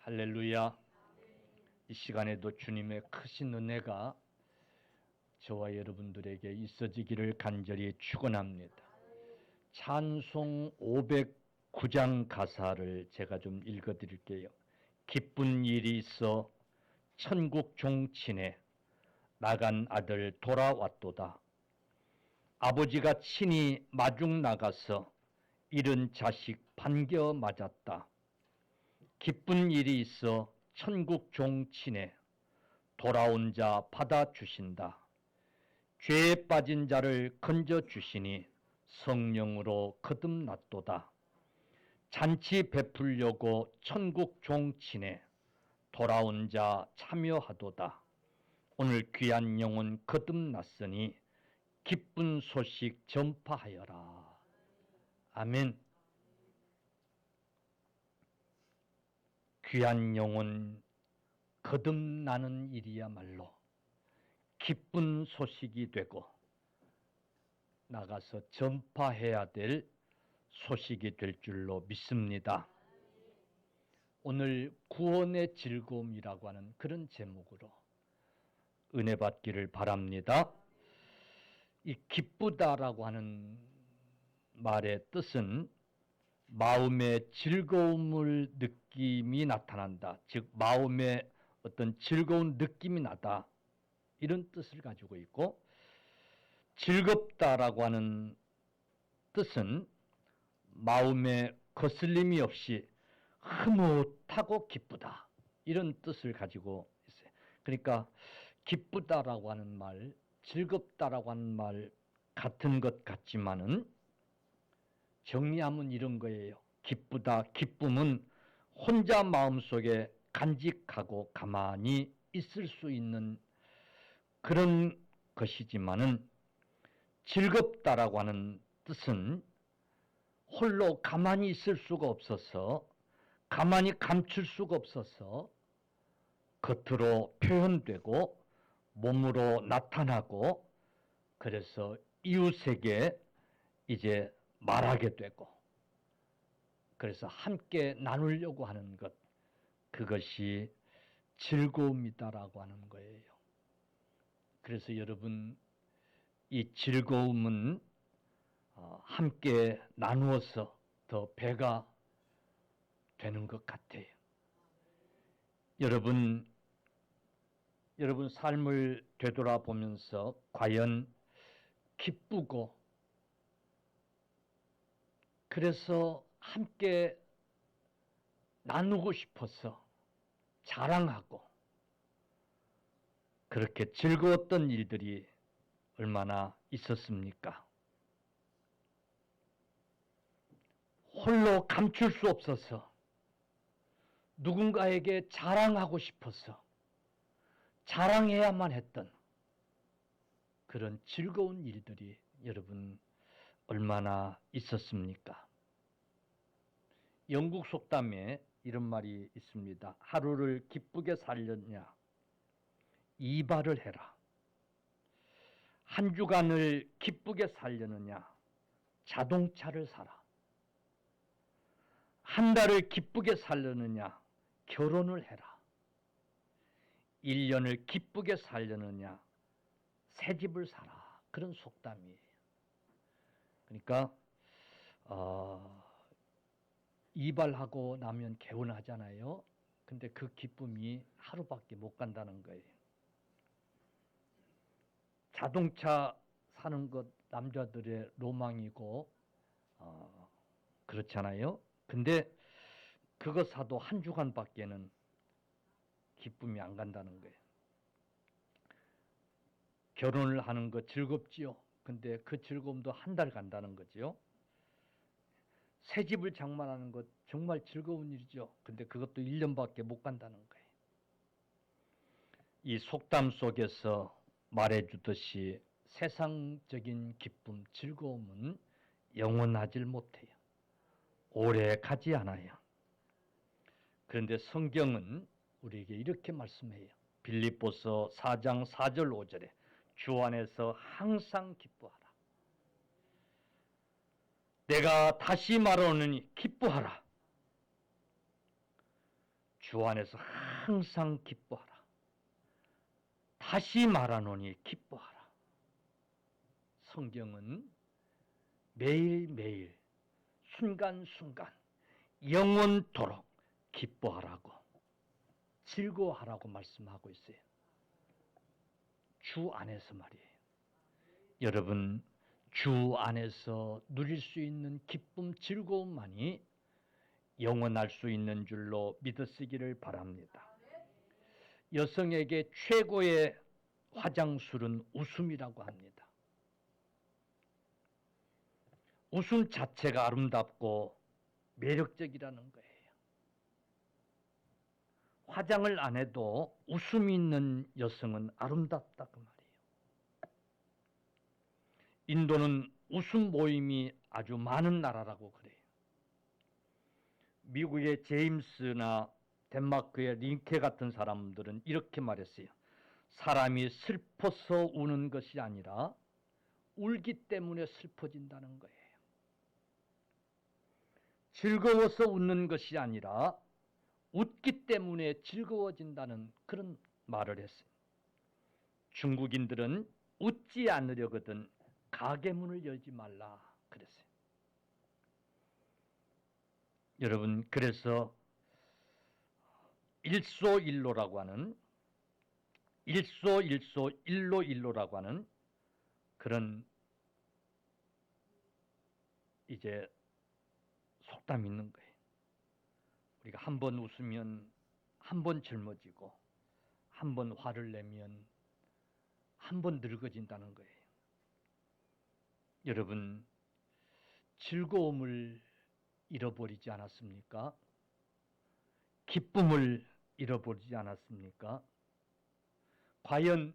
할렐루야. 이 시간에도 주님의 크신 은혜가 저와 여러분들에게 있어지기를 간절히 축원합니다. 찬송 509장 가사를 제가 좀 읽어드릴게요. 기쁜 일이 있어 천국 종친에 나간 아들 돌아왔도다. 아버지가 친히 마중 나가서 잃은 자식 반겨 맞았다. 기쁜 일이 있어 천국 종친에 돌아온 자 받아주신다. 죄에 빠진 자를 건져주시니 성령으로 거듭났도다. 잔치 베풀려고 천국 종친에 돌아온 자 참여하도다. 오늘 귀한 영혼 거듭났으니 기쁜 소식 전파하여라. 아멘. 귀한 영혼 거듭나는 일이야말로 기쁜 소식이 되고 나가서 전파해야 될 소식이 될 줄로 믿습니다. 오늘 구원의 즐거움이라고 하는 그런 제목으로 은혜 받기를 바랍니다. 이 기쁘다라고 하는 말의 뜻은 마음의 즐거움을 느낌이 나타난다. 즉 마음의 어떤 즐거운 느낌이 나다. 이런 뜻을 가지고 있고, 즐겁다라고 하는 뜻은 마음에 거슬림이 없이 흐뭇하고 기쁘다. 이런 뜻을 가지고 있어요. 그러니까 기쁘다라고 하는 말, 즐겁다라고 하는 말 같은 것 같지만은 정리하면 이런 거예요. 기쁘다, 기쁨은 혼자 마음속에 간직하고 가만히 있을 수 있는 그런 것이지만은, 즐겁다라고 하는 뜻은 홀로 가만히 있을 수가 없어서, 가만히 감출 수가 없어서 겉으로 표현되고 몸으로 나타나고, 그래서 이웃에게 이제 말하게 되고, 그래서 함께 나누려고 하는 것, 그것이 즐거움이다라고 하는 거예요. 그래서 여러분, 이 즐거움은 함께 나누어서 더 배가 되는 것 같아요. 여러분 삶을 되돌아보면서 과연 기쁘고, 그래서 함께 나누고 싶어서 자랑하고 그렇게 즐거웠던 일들이 얼마나 있었습니까? 홀로 감출 수 없어서 누군가에게 자랑하고 싶어서 자랑해야만 했던 그런 즐거운 일들이 여러분 얼마나 있었습니까? 영국 속담에 이런 말이 있습니다. 하루를 기쁘게 살려냐? 이발을 해라. 한 주간을 기쁘게 살려느냐? 자동차를 사라. 한 달을 기쁘게 살려느냐? 결혼을 해라. 1년을 기쁘게 살려느냐? 새 집을 사라. 그런 속담이에요. 그러니까 이발하고 나면 개운하잖아요. 근데 그 기쁨이 하루밖에 못 간다는 거예요. 자동차 사는 것 남자들의 로망이고 그렇잖아요. 근데 그거 사도 한 주간밖에는 기쁨이 안 간다는 거예요. 결혼을 하는 거 즐겁지요. 근데 그 즐거움도 한 달 간다는 거지요. 새 집을 장만하는 것 정말 즐거운 일이죠. 근데 그것도 1년밖에 못 간다는 거예요. 이 속담 속에서 말해주듯이 세상적인 기쁨, 즐거움은 영원하질 못해요. 오래 가지 않아요. 그런데 성경은 우리에게 이렇게 말씀해요. 빌립보서 4장 4절 5절에 주 안에서 항상 기뻐하라. 내가 다시 말하노니 기뻐하라. 주 안에서 항상 기뻐하라. 다시 말하노니 기뻐하라. 성경은 매일매일 순간순간 영원토록 기뻐하라고, 즐거워하라고 말씀하고 있어요. 주 안에서 말이에요. 여러분, 주 안에서 누릴 수 있는 기쁨, 즐거움만이 영원할 수 있는 줄로 믿으시기를 바랍니다. 여성에게 최고의 화장술은 웃음이라고 합니다. 웃음 자체가 아름답고 매력적이라는 거예요. 화장을 안 해도 웃음이 있는 여성은 아름답다 그 말이에요. 인도는 웃음 모임이 아주 많은 나라라고 그래요. 미국의 제임스나 덴마크의 링케 같은 사람들은 이렇게 말했어요. 사람이 슬퍼서 우는 것이 아니라 울기 때문에 슬퍼진다는 거예요. 즐거워서 웃는 것이 아니라 웃기 때문에 즐거워진다는 그런 말을 했어요. 중국인들은 웃지 않으려거든 가게 문을 열지 말라 그랬어요. 여러분, 그래서 일소일로라고 하는, 일소일소 일로일로라고 하는 그런 이제 속담이 있는 거예요. 우리가 한 번 웃으면 한 번 젊어지고 한 번 화를 내면 한 번 늙어진다는 거예요. 여러분, 즐거움을 잃어버리지 않았습니까? 기쁨을 잃어버리지 않았습니까? 과연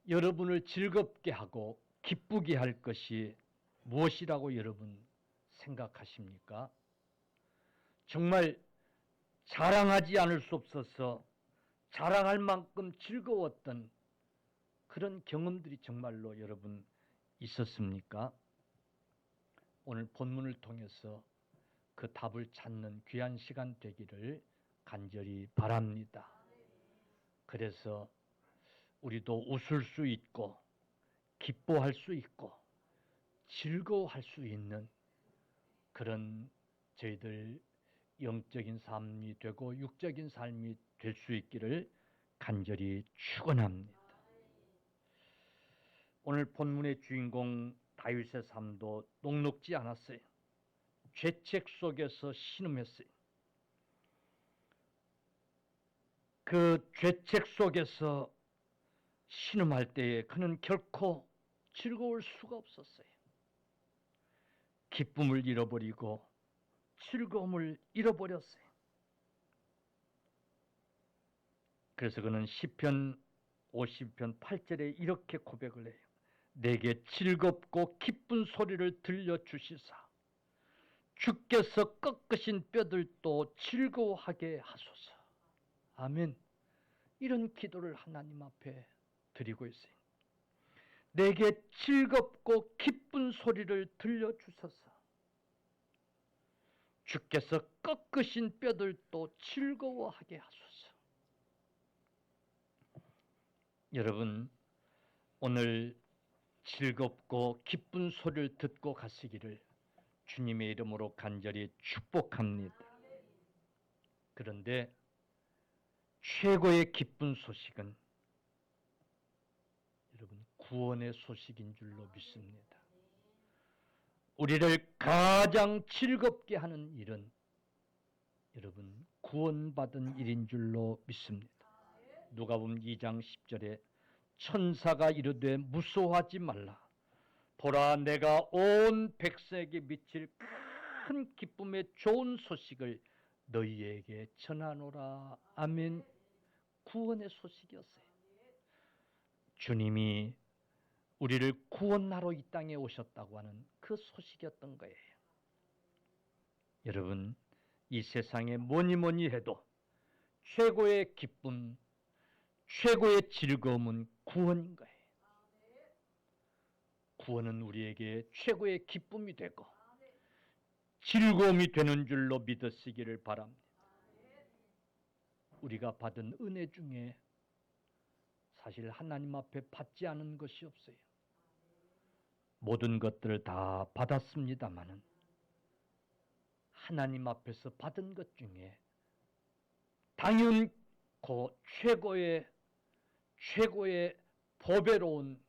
여러분을 즐겁게 하고 기쁘게 할 것이 무엇이라고 여러분 생각하십니까? 정말 자랑하지 않을 수 없어서 자랑할 만큼 즐거웠던 그런 경험들이 정말로 여러분 있었습니까? 오늘 본문을 통해서 그 답을 찾는 귀한 시간 되기를 간절히 바랍니다. 그래서 우리도 웃을 수 있고 기뻐할 수 있고 즐거워할 수 있는 그런 저희들 영적인 삶이 되고 육적인 삶이 될 수 있기를 간절히 축원합니다. 오늘 본문의 주인공 다윗의 삶도 녹록지 않았어요. 죄책 속에서 신음했어요. 그 죄책 속에서 신음할 때에 그는 결코 즐거울 수가 없었어요. 기쁨을 잃어버리고 즐거움을 잃어버렸어요. 그래서 그는 시편 50편 8절에 이렇게 고백을 해요. 내게 즐겁고 기쁜 소리를 들려주시사 주께서 꺾으신 뼈들도 즐거워하게 하소서. 아멘. 이런 기도를 하나님 앞에 드리고 있어요. 내게 즐겁고 기쁜 소리를 들려주소서. 주께서 꺾으신 뼈들도 즐거워하게 하소서. 여러분, 오늘 즐겁고 기쁜 소리를 듣고 가시기를 주님의 이름으로 간절히 축복합니다. 그런데 최고의 기쁜 소식은 여러분 구원의 소식인 줄로 믿습니다. 우리를 가장 즐겁게 하는 일은 여러분 구원받은 일인 줄로 믿습니다. 누가복음 2장 10절에 천사가 이르되 무서워하지 말라. 보라, 내가 온 백성에게 미칠 큰 기쁨의 좋은 소식을 너희에게 전하노라. 아멘. 구원의 소식이었어요. 주님이 우리를 구원하러 이 땅에 오셨다고 하는 그 소식이었던 거예요. 여러분, 이 세상에 뭐니 해도 최고의 기쁨, 최고의 즐거움은 구원인 거예요. 구원은 우리에게 최고의 기쁨이 되고 즐거움이 되는 줄로 믿으시기를 바랍니다. 우리가 받은 은혜 중에 사실 하나님 앞에 받지 않은 것이 없어요. 모든 것들을 다 받았습니다마는 하나님 앞에서 받은 것 중에 당연고 최고의 보배로운,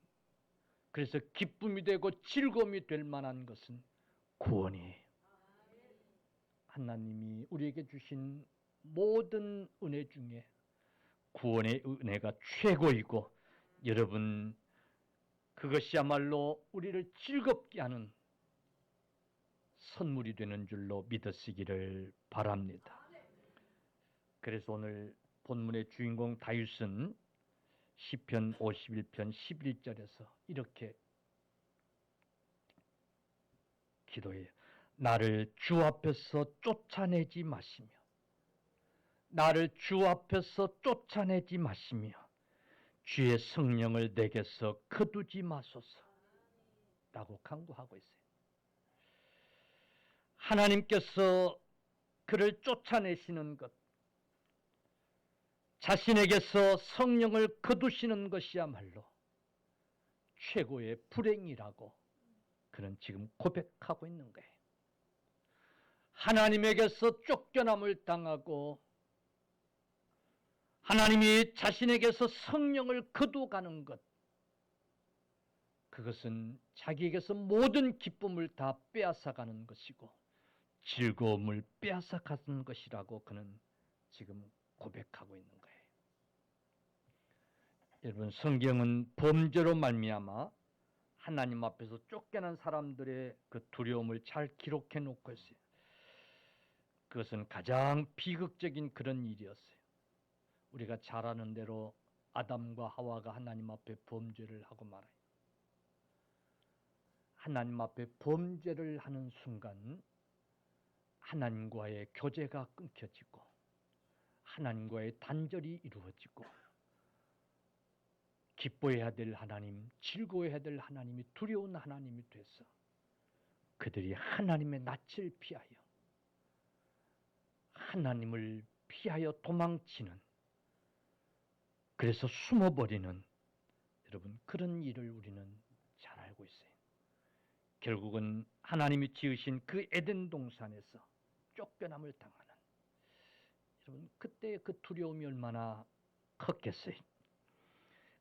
그래서 기쁨이 되고 즐거움이 될 만한 것은 구원이에요. 하나님이 우리에게 주신 모든 은혜 중에 구원의 은혜가 최고이고, 여러분 그것이야말로 우리를 즐겁게 하는 선물이 되는 줄로 믿으시기를 바랍니다. 그래서 오늘 본문의 주인공 다윗은 시편 51편 11절에서 이렇게 기도해요. 나를 주 앞에서 쫓아내지 마시며, 나를 주 앞에서 쫓아내지 마시며 주의 성령을 내게서 거두지 마소서 라고 간구하고 있어요. 하나님께서 그를 쫓아내시는 것, 자신에게서 성령을 거두시는 것이야말로 최고의 불행이라고 그는 지금 고백하고 있는 거예요. 하나님에게서 쫓겨남을 당하고 하나님이 자신에게서 성령을 거두가는 것, 그것은 자기에게서 모든 기쁨을 다 빼앗아가는 것이고 즐거움을 빼앗아가는 것이라고 그는 지금 고백하고 있는 거예요. 여러분, 성경은 범죄로 말미암아 하나님 앞에서 쫓겨난 사람들의 그 두려움을 잘 기록해 놓고 있어요. 그것은 가장 비극적인 그런 일이었어요. 우리가 잘 아는 대로 아담과 하와가 하나님 앞에 범죄를 하고 말아요. 하나님 앞에 범죄를 하는 순간 하나님과의 교제가 끊겨지고 하나님과의 단절이 이루어지고 기뻐해야 될 하나님, 즐거워해야 될 하나님이 두려운 하나님이 돼서 그들이 하나님의 낯을 피하여 하나님을 피하여 도망치는, 그래서 숨어버리는, 여러분 그런 일을 우리는 잘 알고 있어요. 결국은 하나님이 지으신 그 에덴 동산에서 쫓겨남을 당하는, 여러분 그때의 그 두려움이 얼마나 컸겠어요.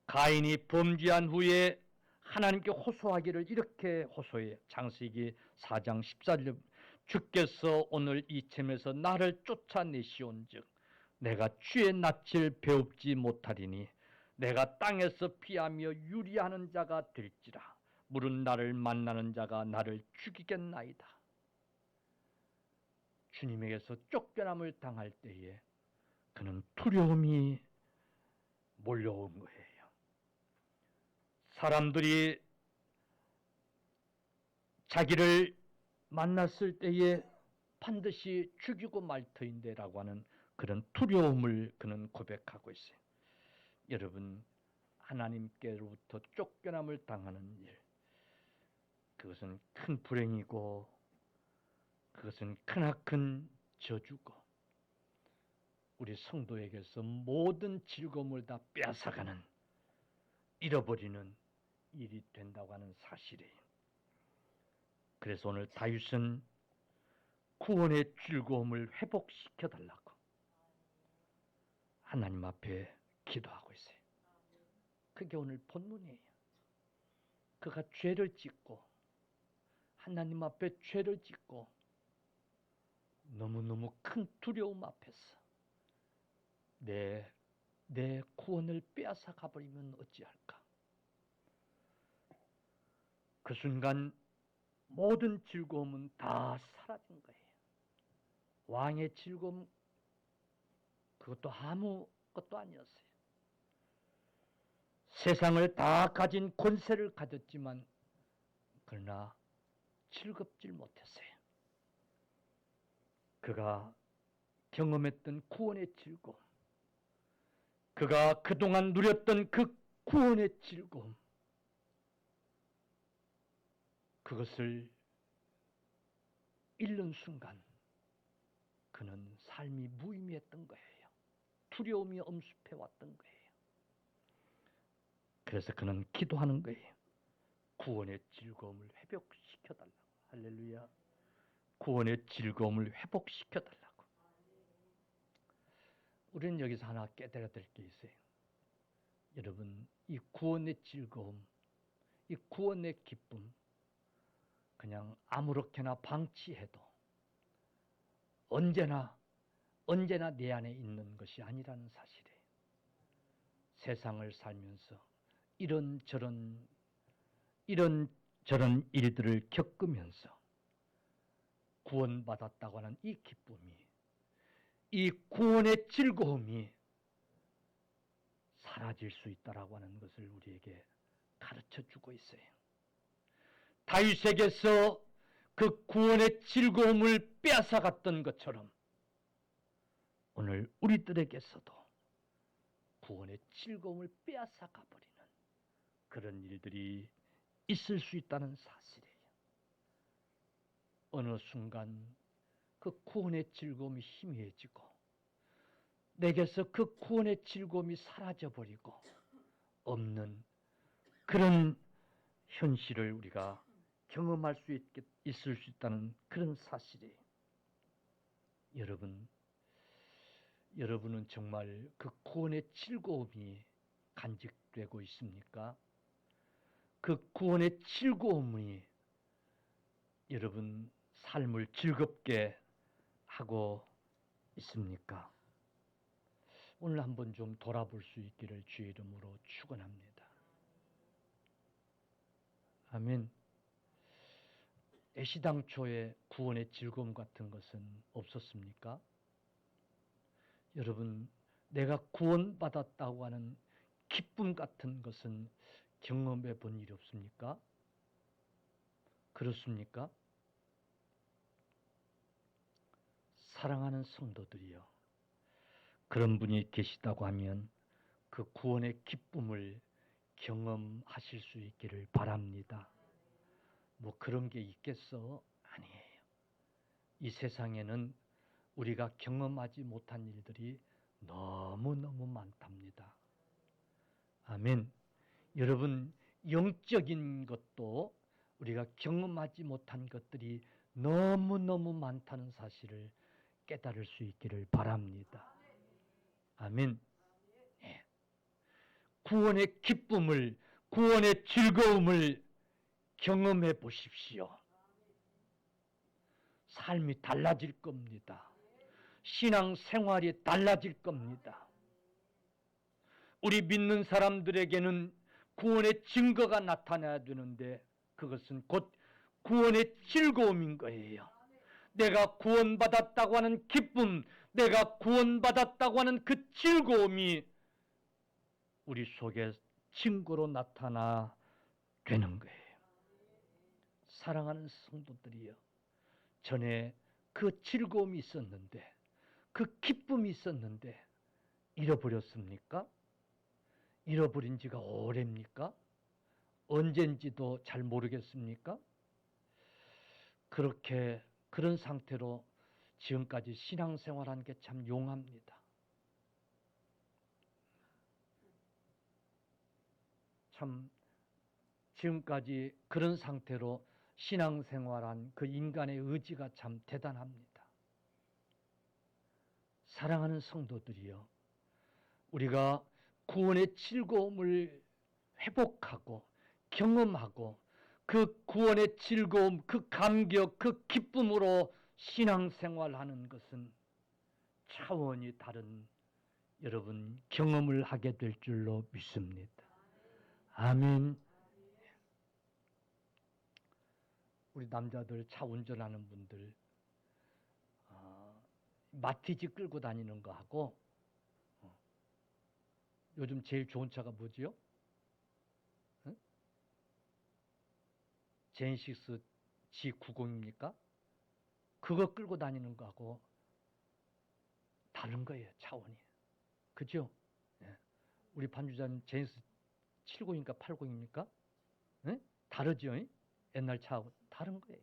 가인이 범죄한 후에 하나님께 호소하기를 이렇게 호소해요. 창세기 4장 14절, 주께서 오늘 이쯤에서 나를 쫓아내시온즉 내가 주의 낯을 배웁지 못하리니 내가 땅에서 피하며 유리하는 자가 될지라 물은 나를 만나는 자가 나를 죽이겠나이다. 주님에게서 쫓겨남을 당할 때에 그는 두려움이 몰려온 거예요. 사람들이 자기를 만났을 때에 반드시 죽이고 말 터인데 라고 하는 그런 두려움을 그는 고백하고 있어요. 여러분, 하나님께로부터 쫓겨남을 당하는 일, 그것은 큰 불행이고 그것은 크나큰 저주고 우리 성도에게서 모든 즐거움을 다 빼앗아가는, 잃어버리는 일이 된다고 하는 사실이에요. 그래서 오늘 다윗은 구원의 즐거움을 회복시켜 달라고 하나님 앞에 기도하고 있어요. 그게 오늘 본문이에요. 그가 죄를 짓고 하나님 앞에 죄를 짓고 너무너무 큰 두려움 앞에서 내 구원을 빼앗아 가버리면 어찌할까? 그 순간 모든 즐거움은 다 사라진 거예요. 왕의 즐거움, 그것도 아무것도 아니었어요. 세상을 다 가진 권세를 가졌지만 그러나 즐겁질 못했어요. 그가 경험했던 구원의 즐거움, 그가 그동안 누렸던 그 구원의 즐거움, 그것을 잃는 순간 그는 삶이 무의미했던 거예요. 두려움이 엄습해 왔던 거예요. 그래서 그는 기도하는 거예요. 구원의 즐거움을 회복시켜달라고. 할렐루야. 구원의 즐거움을 회복시켜달라고. 우리는 여기서 하나 깨달아야 될 게 있어요. 여러분, 이 구원의 즐거움, 이 구원의 기쁨, 그냥 아무렇게나 방치해도 언제나 내 안에 있는 것이 아니라는 사실이에요. 세상을 살면서 이런저런 일들을 겪으면서 구원받았다고 하는 이 기쁨이, 이 구원의 즐거움이 사라질 수 있다라고 하는 것을 우리에게 가르쳐주고 있어요. 다윗에게서 그 구원의 즐거움을 빼앗아갔던 것처럼 오늘 우리들에게서도 구원의 즐거움을 빼앗아가 버리는 그런 일들이 있을 수 있다는 사실이에요. 어느 순간 그 구원의 즐거움이 희미해지고 내게서 그 구원의 즐거움이 사라져버리고 없는 그런 현실을 우리가 경험할 수 있을 수 있다는 그런 사실이에요. 여러분은 정말 그 구원의 즐거움이 간직되고 있습니까? 그 구원의 즐거움이 여러분 삶을 즐겁게 하고 있습니까? 오늘 한번 좀 돌아볼 수 있기를 주의 이름으로 축원합니다. 아멘. 애시당초에 구원의 즐거움 같은 것은 없었습니까? 여러분, 내가 구원받았다고 하는 기쁨 같은 것은 경험해 본 일이 없습니까? 그렇습니까? 사랑하는 성도들이여, 그런 분이 계시다고 하면 그 구원의 기쁨을 경험하실 수 있기를 바랍니다. 뭐 그런 게 있겠어? 아니에요. 이 세상에는 우리가 경험하지 못한 일들이 너무너무 많답니다. 아멘. 여러분, 영적인 것도 우리가 경험하지 못한 것들이 너무너무 많다는 사실을 깨달을 수 있기를 바랍니다. 아멘. 예. 구원의 기쁨을, 구원의 즐거움을 경험해 보십시오. 삶이 달라질 겁니다. 신앙 생활이 달라질 겁니다. 우리 믿는 사람들에게는 구원의 증거가 나타나야 되는데 그것은 곧 구원의 즐거움인 거예요. 내가 구원받았다고 하는 기쁨, 내가 구원받았다고 하는 그 즐거움이 우리 속에 증거로 나타나 되는 거예요. 사랑하는 성도들이여, 전에 그 즐거움이 있었는데, 그 기쁨이 있었는데 잃어버렸습니까? 잃어버린 지가 오래입니까? 언젠지도 잘 모르겠습니까? 그런 상태로 지금까지 신앙생활한 게 참 용합니다. 참 지금까지 그런 상태로 신앙생활한 그 인간의 의지가 참 대단합니다. 사랑하는 성도들이여, 우리가 구원의 즐거움을 회복하고 경험하고 그 구원의 즐거움, 그 감격, 그 기쁨으로 신앙생활하는 것은 차원이 다른 여러분 경험을 하게 될 줄로 믿습니다. 아멘. 우리 남자들 차 운전하는 분들 마티즈 끌고 다니는 거 하고 요즘 제일 좋은 차가 뭐지요? 응? 제네시스 G90입니까? 그거 끌고 다니는 거하고 다른 거예요, 차원이. 그죠? 예. 우리 반주자님 제네시스 70입니까? 80입니까? 예? 다르죠? 옛날 차하고 다른 거예요.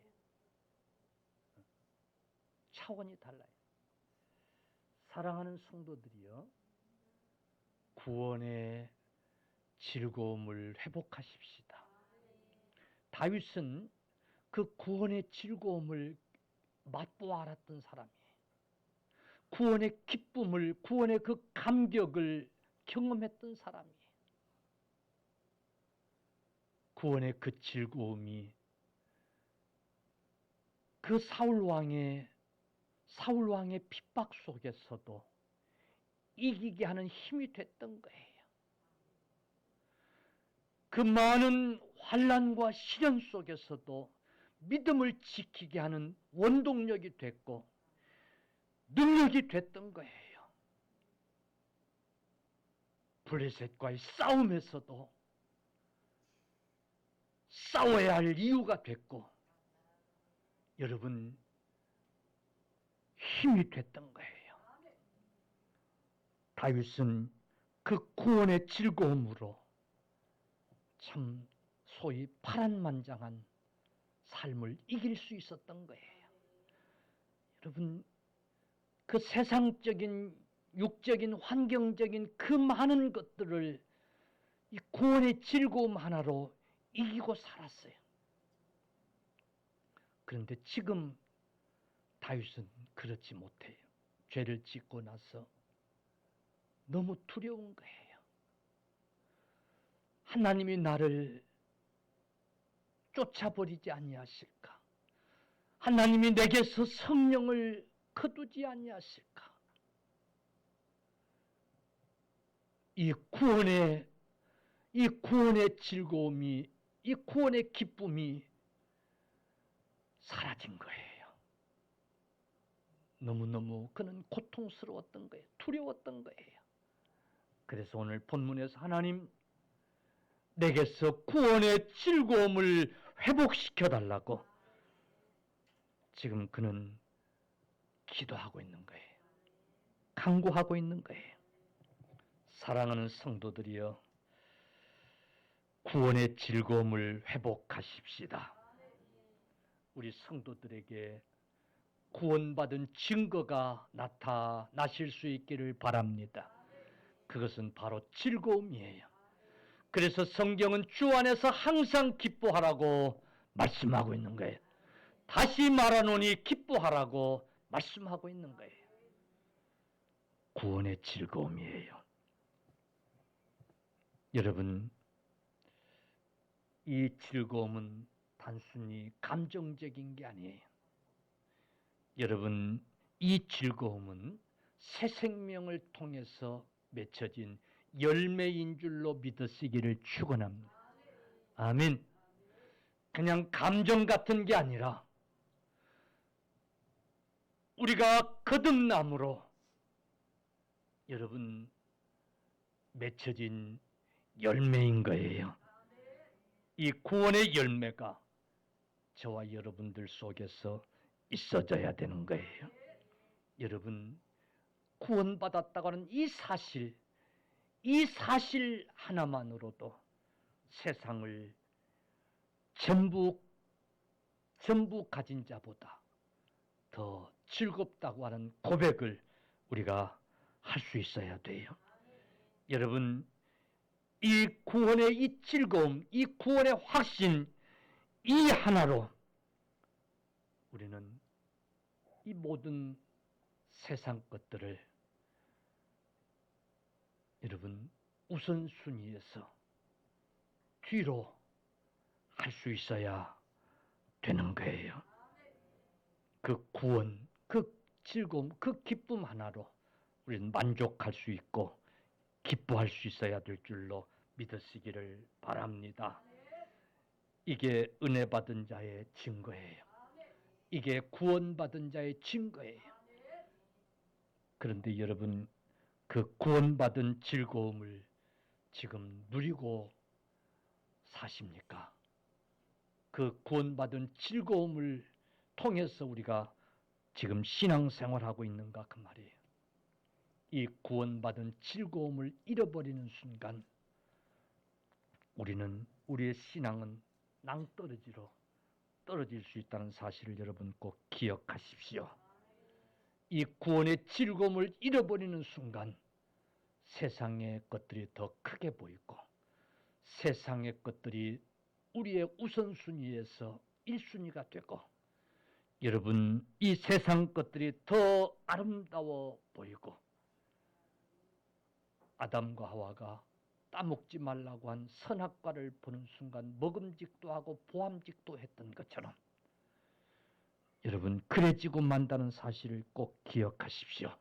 차원이 달라요. 사랑하는 성도들이여, 구원의 즐거움을 회복하십시다. 다윗은 그 구원의 즐거움을 맛보아 알았던 사람이에요. 구원의 기쁨을, 구원의 그 감격을 경험했던 사람이에요. 구원의 그 즐거움이 그 사울왕의 핍박 속에서도 이기게 하는 힘이 됐던 거예요. 그 많은 환난과 시련 속에서도 믿음을 지키게 하는 원동력이 됐고 능력이 됐던 거예요. 블레셋과의 싸움에서도 싸워야 할 이유가 됐고 여러분 힘이 됐던 거예요. 다윗은 그 구원의 즐거움으로 참 소위 파란만장한 삶을 이길 수 있었던 거예요. 여러분 그 세상적인 육적인 환경적인 그 많은 것들을 이 구원의 즐거움 하나로 이기고 살았어요. 그런데 지금 다윗은 그렇지 못해요. 죄를 짓고 나서 너무 두려운 거예요. 하나님이 나를 쫓아버리지 아니하실까? 하나님이 내게서 성령을 거두지 아니하실까? 이 구원의 즐거움이, 이 구원의 기쁨이 사라진 거예요. 너무너무 그는 고통스러웠던 거예요. 두려웠던 거예요. 그래서 오늘 본문에서 하나님 내게서 구원의 즐거움을 회복시켜 달라고 지금 그는 기도하고 있는 거예요. 간구하고 있는 거예요. 사랑하는 성도들이여, 구원의 즐거움을 회복하십시다. 우리 성도들에게 구원받은 증거가 나타나실 수 있기를 바랍니다. 그것은 바로 즐거움이에요. 그래서 성경은 주 안에서 항상 기뻐하라고 말씀하고 있는 거예요. 다시 말하노니 기뻐하라고 말씀하고 있는 거예요. 구원의 즐거움이에요. 여러분, 이 즐거움은 단순히 감정적인 게 아니에요. 여러분, 이 즐거움은 새 생명을 통해서 맺혀진 열매인 줄로 믿으시기를 축원합니다. 아멘. 그냥 감정 같은 게 아니라 우리가 거듭남으로 여러분 맺혀진 열매인 거예요. 이 구원의 열매가 저와 여러분들 속에서 있어져야 되는 거예요. 여러분, 구원받았다고 하는 이 사실 하나만으로도 세상을 전부 가진 자보다 더 즐겁다고 하는 고백을 우리가 할 수 있어야 돼요. 여러분, 이 구원의 이 즐거움, 이 구원의 확신, 이 하나로 우리는 이 모든 세상 것들을 여러분 우선순위에서 뒤로 할 수 있어야 되는 거예요. 그 구원, 그 즐거움, 그 기쁨 하나로 우리는 만족할 수 있고 기뻐할 수 있어야 될 줄로 믿으시기를 바랍니다. 이게 은혜 받은 자의 증거예요. 이게 구원받은 자의 증거예요. 그런데 여러분, 그 구원받은 즐거움을 지금 누리고 사십니까? 그 구원받은 즐거움을 통해서 우리가 지금 신앙생활하고 있는가 그 말이에요. 이 구원받은 즐거움을 잃어버리는 순간 우리의 신앙은 낭떠러지로 떨어질 수 있다는 사실을 여러분 꼭 기억하십시오. 이 구원의 즐거움을 잃어버리는 순간 세상의 것들이 더 크게 보이고 세상의 것들이 우리의 우선순위에서 1순위가 되고 여러분 이 세상 것들이 더 아름다워 보이고 아담과 하와가 따먹지 말라고 한 선악과를 보는 순간 먹음직도 하고 보암직도 했던 것처럼 여러분 그래지고 만다는 사실을 꼭 기억하십시오.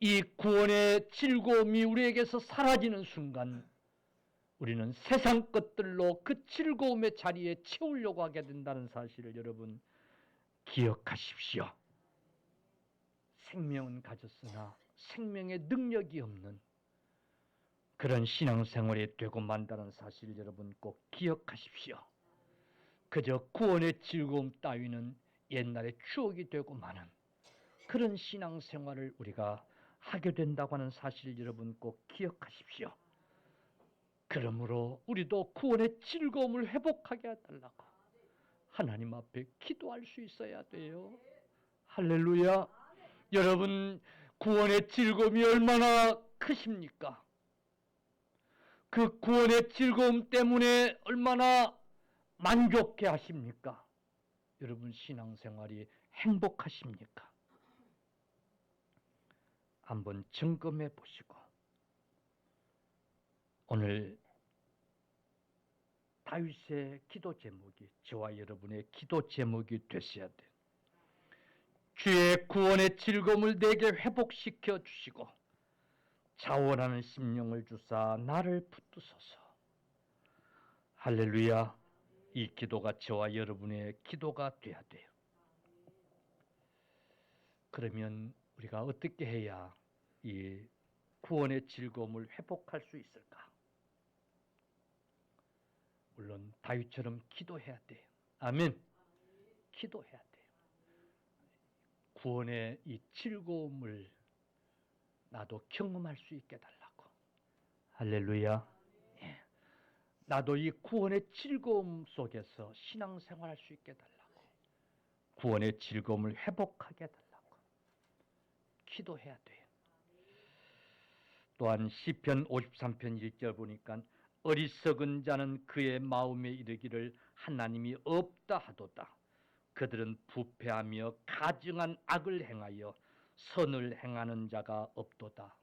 이 구원의 즐거움이 우리에게서 사라지는 순간 우리는 세상 것들로 그 즐거움의 자리에 채우려고 하게 된다는 사실을 여러분 기억하십시오. 생명은 가졌으나 생명의 능력이 없는 그런 신앙생활이 되고 만다는 사실을 여러분 꼭 기억하십시오. 그저 구원의 즐거움 따위는 옛날의 추억이 되고 마는 그런 신앙생활을 우리가 하게 된다고 하는 사실을 여러분 꼭 기억하십시오. 그러므로 우리도 구원의 즐거움을 회복하게 해달라고 하나님 앞에 기도할 수 있어야 돼요. 할렐루야. 여러분 구원의 즐거움이 얼마나 크십니까? 그 구원의 즐거움 때문에 얼마나 만족해 하십니까? 여러분 신앙생활이 행복하십니까? 한번 점검해 보시고 오늘 다윗의 기도 제목이 저와 여러분의 기도 제목이 되셔야 돼요. 주의 구원의 즐거움을 내게 회복시켜 주시고 자원하는 심령을 주사 나를 붙드소서. 할렐루야. 이 기도가 저와 여러분의 기도가 돼야 돼요. 그러면 우리가 어떻게 해야 이 구원의 즐거움을 회복할 수 있을까? 물론 다윗처럼 기도해야 돼요. 아멘. 기도해야 돼요. 구원의 이 즐거움을 나도 경험할 수 있게 달라고. 할렐루야. 예. 나도 이 구원의 즐거움 속에서 신앙생활할 수 있게 달라고. 구원의 즐거움을 회복하게 달라고. 기도해야 돼요. 또한 시편 53편 1절 보니까 어리석은 자는 그의 마음에 이르기를 하나님이 없다 하도다. 그들은 부패하며 가증한 악을 행하여 선을 행하는 자가 없도다.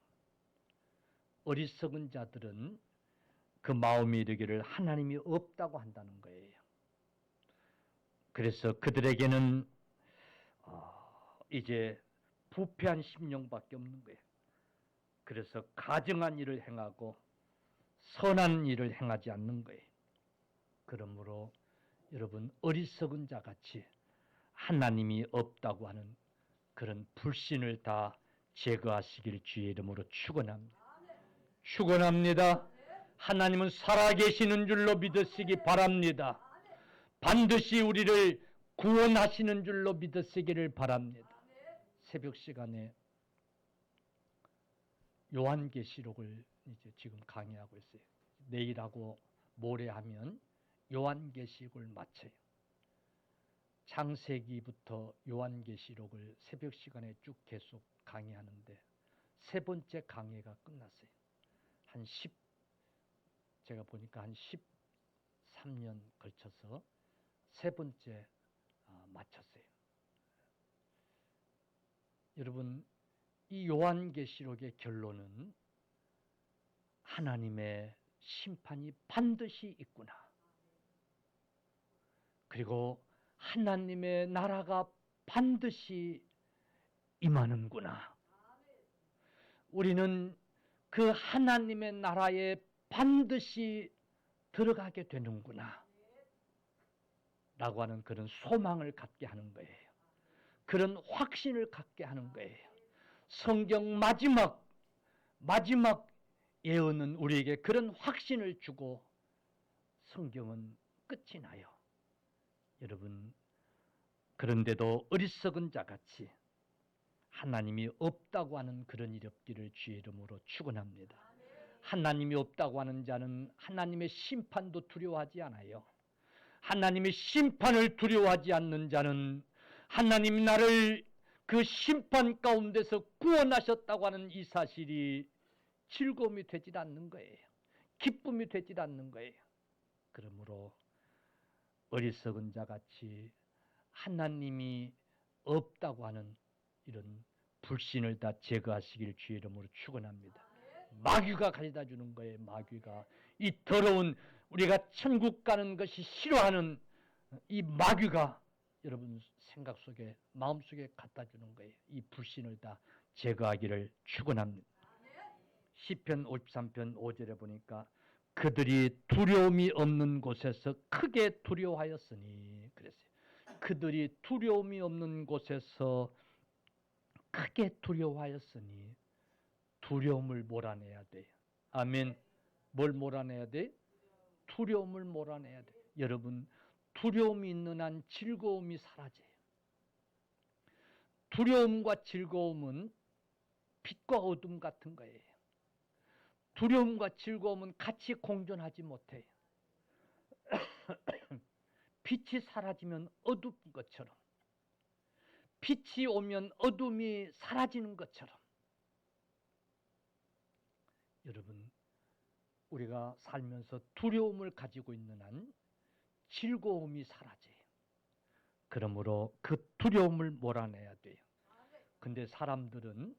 어리석은 자들은 그 마음에 이르기를 하나님이 없다고 한다는 거예요. 그래서 그들에게는 이제 부패한 심령밖에 없는 거예요. 그래서 가증한 일을 행하고 선한 일을 행하지 않는 거예요. 그러므로 여러분 어리석은 자같이 하나님이 없다고 하는 그런 불신을 다 제거하시길 주의 이름으로 축원합니다. 축원합니다. 하나님은 살아계시는 줄로 믿으시기 바랍니다. 반드시 우리를 구원하시는 줄로 믿으시기를 바랍니다. 새벽 시간에 요한계시록을 이제 지금 강의하고 있어요. 내일하고 모레 하면 요한계시록을 마쳐요. 창세기부터 요한계시록을 새벽 시간에 쭉 계속 강의하는데 세 번째 강의가 끝났어요. 제가 보니까 한 13년 걸쳐서 세 번째 마쳤어요. 여러분 이 요한계시록의 결론은 하나님의 심판이 반드시 있구나. 그리고 하나님의 나라가 반드시 임하는구나. 우리는 그 하나님의 나라에 반드시 들어가게 되는구나. 라고 하는 그런 소망을 갖게 하는 거예요. 그런 확신을 갖게 하는 거예요. 성경 마지막 예언은 우리에게 그런 확신을 주고 성경은 끝이 나요. 여러분 그런데도 어리석은 자같이 하나님이 없다고 하는 그런 일 없기를 주의 이름으로 축원합니다. 하나님이 없다고 하는 자는 하나님의 심판도 두려워하지 않아요. 하나님의 심판을 두려워하지 않는 자는 하나님이 나를 그 심판 가운데서 구원하셨다고 하는 이 사실이 즐거움이 되질 않는 거예요. 기쁨이 되질 않는 거예요. 그러므로 어리석은 자같이 하나님이 없다고 하는 이런 불신을 다 제거하시기를 주의 이름으로 축원합니다. 마귀가 가져다 주는 거예요. 마귀가 이 더러운 우리가 천국 가는 것이 싫어하는 이 마귀가 여러분 생각 속에 마음 속에 갖다 주는 거예요. 이 불신을 다 제거하기를 축원합니다. 시편 53편 5절에 보니까 그들이 두려움이 없는 곳에서 크게 두려워하였으니 그랬어요. 그들이 두려움이 없는 곳에서 크게 두려워하였으니 두려움을 몰아내야 돼요. 아멘. 뭘 몰아내야 돼? 두려움을 몰아내야 돼. 여러분 두려움이 있는 한 즐거움이 사라져요. 두려움과 즐거움은 빛과 어둠 같은 거예요. 두려움과 즐거움은 같이 공존하지 못해요. 빛이 사라지면 어두운 것처럼, 빛이 오면 어둠이 사라지는 것처럼, 여러분 우리가 살면서 두려움을 가지고 있는 한 즐거움이 사라져요. 그러므로 그 두려움을 몰아내야 돼요. 근데 사람들은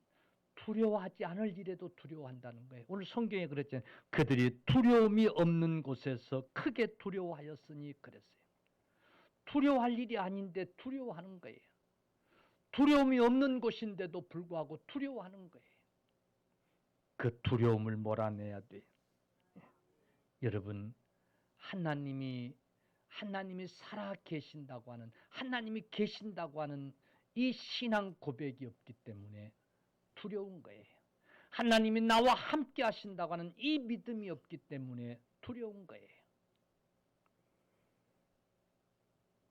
두려워하지 않을 일에도 두려워한다는 거예요. 오늘 성경에 그랬잖아요. 그들이 두려움이 없는 곳에서 크게 두려워하였으니 그랬어요. 두려워할 일이 아닌데 두려워하는 거예요. 두려움이 없는 곳인데도 불구하고 두려워하는 거예요. 그 두려움을 몰아내야 돼요. 여러분 하나님이 살아 계신다고 하는, 하나님이 계신다고 하는 이 신앙 고백이 없기 때문에 두려운 거예요. 하나님이 나와 함께 하신다고 하는 이 믿음이 없기 때문에 두려운 거예요.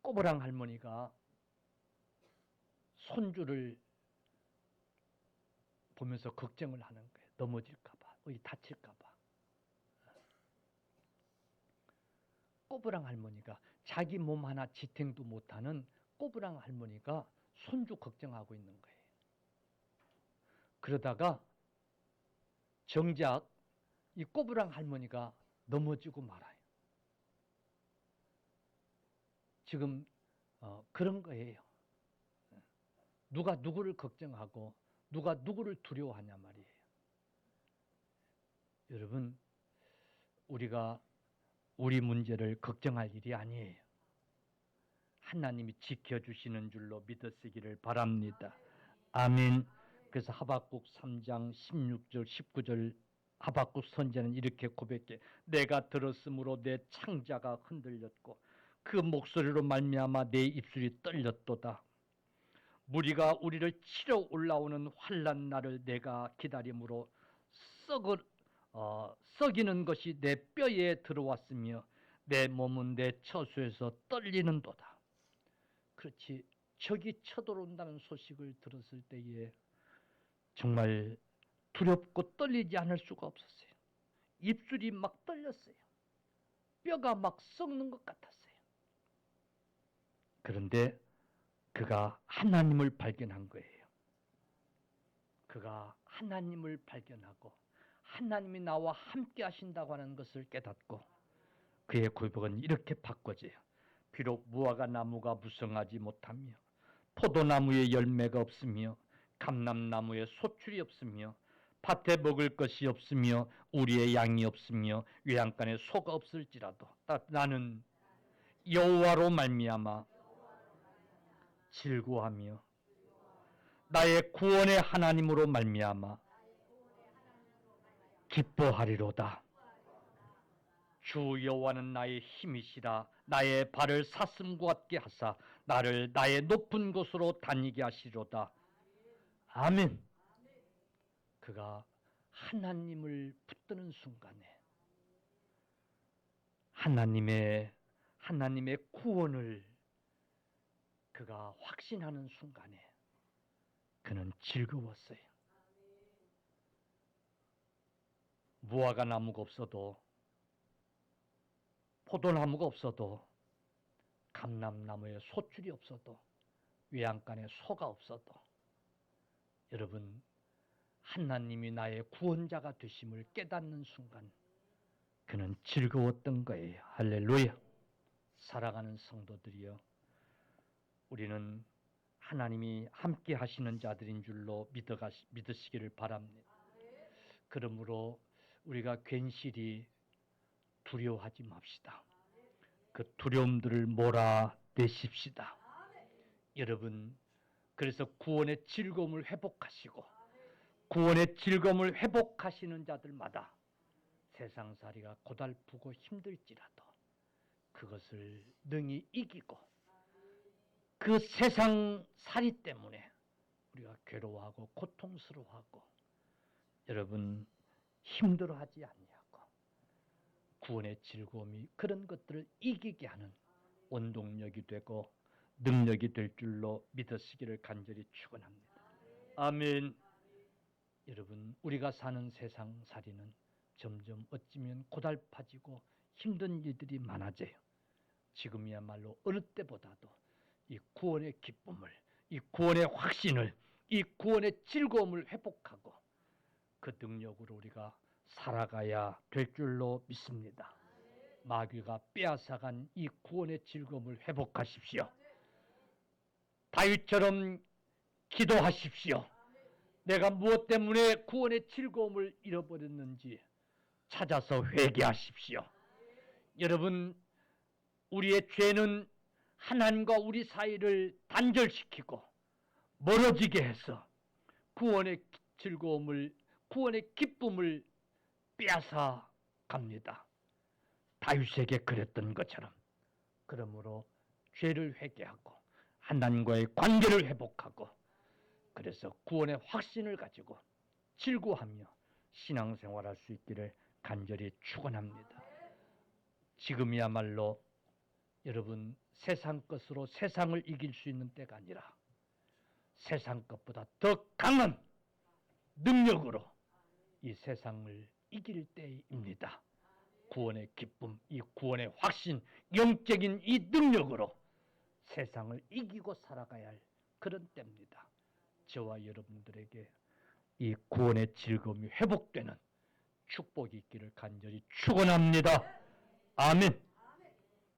꼬부랑 할머니가 손주를 보면서 걱정을 하는 거예요. 넘어질까 봐, 다칠까 봐. 꼬부랑 할머니가 자기 몸 하나 지탱도 못하는 꼬부랑 할머니가 손주 걱정하고 있는 거예요. 그러다가 정작 이 꼬부랑 할머니가 넘어지고 말아요. 지금 그런 거예요. 누가 누구를 걱정하고 누가 누구를 두려워하냐 말이에요. 여러분 우리가 우리 문제를 걱정할 일이 아니에요. 하나님이 지켜주시는 줄로 믿으시기를 바랍니다. 아멘. 그래서 하박국 3장 16절 19절 하박국 선지자는 이렇게 고백해. 내가 들었으므로 내 창자가 흔들렸고 그 목소리로 말미암아 내 입술이 떨렸도다. 무리가 우리를 치러 올라오는 환난 날을 내가 기다림으로 썩이는 것이 내 뼈에 들어왔으며 내 몸은 내 처소에서 떨리는도다. 그렇지, 적이 쳐들어온다는 소식을 들었을 때에 정말 두렵고 떨리지 않을 수가 없었어요. 입술이 막 떨렸어요. 뼈가 막 썩는 것 같았어요. 그런데 그가 하나님을 발견한 거예요. 그가 하나님을 발견하고 하나님이 나와 함께 하신다고 하는 것을 깨닫고 그의 고백은 이렇게 바꿔져요. 비록 무화과 나무가 무성하지 못하며 포도나무에 열매가 없으며 감람나무에 소출이 없으며 밭에 먹을 것이 없으며 우리의 양이 없으며 외양간에 소가 없을지라도 나는 여호와로 말미암아 즐거워하며 나의 구원의 하나님으로 말미암아 기뻐하리로다. 주 여호와는 나의 힘이시라. 나의 발을 사슴과 같게 하사 나를 나의 높은 곳으로 다니게 하시리로다. 아멘. 그가 하나님을 붙드는 순간에 하나님의 구원을 그가 확신하는 순간에 그는 즐거웠어요. 무화과 나무가 없어도 포도나무가 없어도 감람나무에 소출이 없어도 외양간에 소가 없어도 여러분 하나님이 나의 구원자가 되심을 깨닫는 순간 그는 즐거웠던 거예요. 할렐루야. 살아가는 성도들이여, 우리는 하나님이 함께 하시는 자들인 줄로 믿으시기를 바랍니다. 그러므로 우리가 괜시리 두려워하지 맙시다. 그 두려움들을 몰아내십시다. 여러분, 그래서 구원의 즐거움을 회복하시고 구원의 즐거움을 회복하시는 자들마다 세상살이가 고달프고 힘들지라도 그것을 능히 이기고 그 세상살이 때문에 우리가 괴로워하고 고통스러워하고 여러분 힘들어하지 않냐고 구원의 즐거움이 그런 것들을 이기게 하는 원동력이 되고 능력이 될 줄로 믿으시기를 간절히 축원합니다. 아멘. 여러분, 우리가 사는 세상살이는 점점 어찌면 고달파지고 힘든 일들이 많아져요. 지금이야말로 어느 때보다도 이 구원의 기쁨을, 이 구원의 확신을, 이 구원의 즐거움을 회복하고 그 능력으로 우리가 살아가야 될 줄로 믿습니다. 마귀가 빼앗아간 이 구원의 즐거움을 회복하십시오. 다윗처럼 기도하십시오. 내가 무엇 때문에 구원의 즐거움을 잃어버렸는지 찾아서 회개하십시오. 여러분, 우리의 죄는 하나님과 우리 사이를 단절시키고 멀어지게 해서 구원의 즐거움을, 구원의 기쁨을 빼앗아 갑니다. 다윗에게 그랬던 것처럼. 그러므로 죄를 회개하고 하나님과의 관계를 회복하고 그래서 구원의 확신을 가지고 즐거워하며 신앙생활할 수 있기를 간절히 축원합니다. 지금이야말로 여러분 세상 것으로 세상을 이길 수 있는 때가 아니라 세상 것보다 더 강한 능력으로 이 세상을 이길 때입니다. 구원의 기쁨, 이 구원의 확신, 영적인 이 능력으로 세상을 이기고 살아가야 할 그런 때입니다. 저와 여러분들에게 이 구원의 즐거움이 회복되는 축복이 있기를 간절히 축원합니다. 아멘.